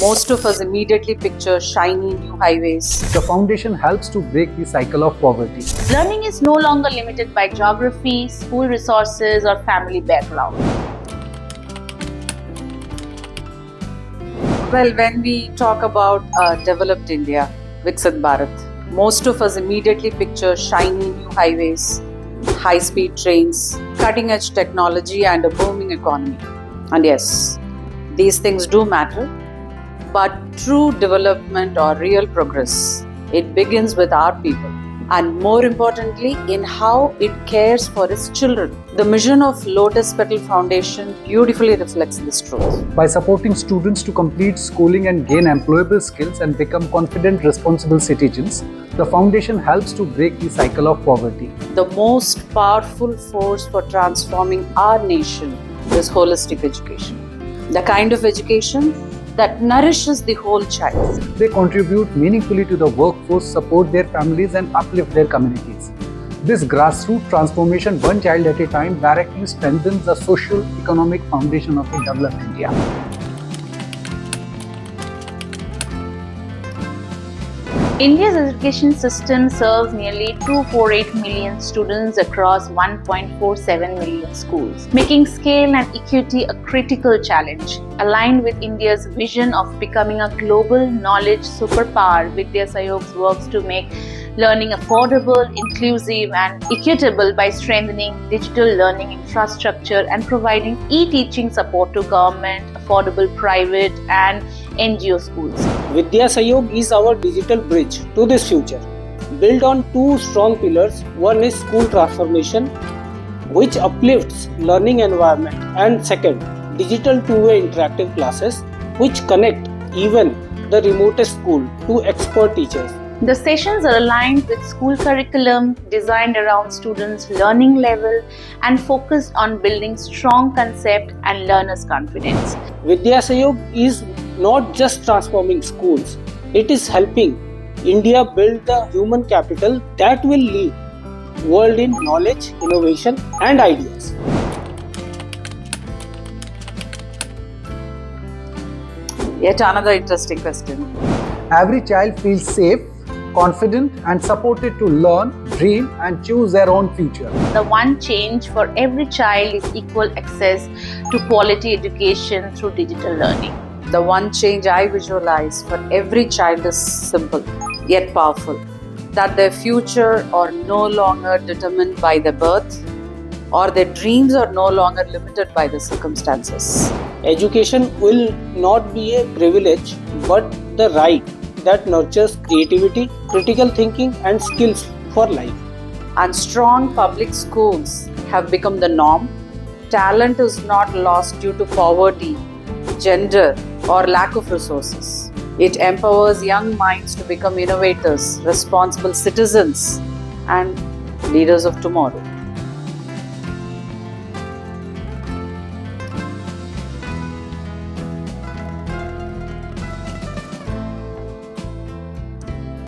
Most of us immediately picture shiny new highways. The foundation helps to break the cycle of poverty. Learning is no longer limited by geography, school resources, or family background. Well, when we talk about developed India, Viksit Bharat, most of us immediately picture shiny new highways, high-speed trains, cutting-edge technology, and a booming economy. And yes, these things do matter, but true development or real progress, it begins with our people, and more importantly, in how it cares for its children. The mission of Lotus Petal Foundation beautifully reflects this truth. By supporting students to complete schooling and gain employable skills and become confident, responsible citizens, the foundation helps to break the cycle of poverty. The most powerful force for transforming our nation is holistic education. The kind of education that nourishes the whole child. They contribute meaningfully to the workforce, support their families, and uplift their communities. This grassroots transformation, one child at a time, directly strengthens the socio-economic foundation of a developed India. India's education system serves nearly 248 million students across 1.47 million schools, making scale and equity a critical challenge. Aligned with India's vision of becoming a global knowledge superpower, Vidya Sayog works to make learning affordable, inclusive, and equitable by strengthening digital learning infrastructure and providing e-teaching support to government, affordable private, and NGO schools. Vidya Sayog is our digital bridge to this future, built on two strong pillars. One is school transformation, which uplifts learning environment, and second, digital two-way interactive classes, which connect even the remotest school to expert teachers. The sessions are aligned with school curriculum, designed around students' learning level, and focused on building strong concept and learners' confidence. Vidya Sayog is not just transforming schools, it is helping India build the human capital that will lead world in knowledge, innovation, and ideas. Yet another interesting question. Every child feels safe, confident, and supported to learn, dream, and choose their own future. The one change for every child is equal access to quality education through digital learning. The one change I visualize for every child is simple yet powerful, that their future are no longer determined by their birth, or their dreams are no longer limited by the circumstances. Education will not be a privilege but the right that nurtures creativity, critical thinking, and skills for life. And strong public schools have become the norm. Talent is not lost due to poverty, gender, or lack of resources. It empowers young minds to become innovators, responsible citizens, and leaders of tomorrow.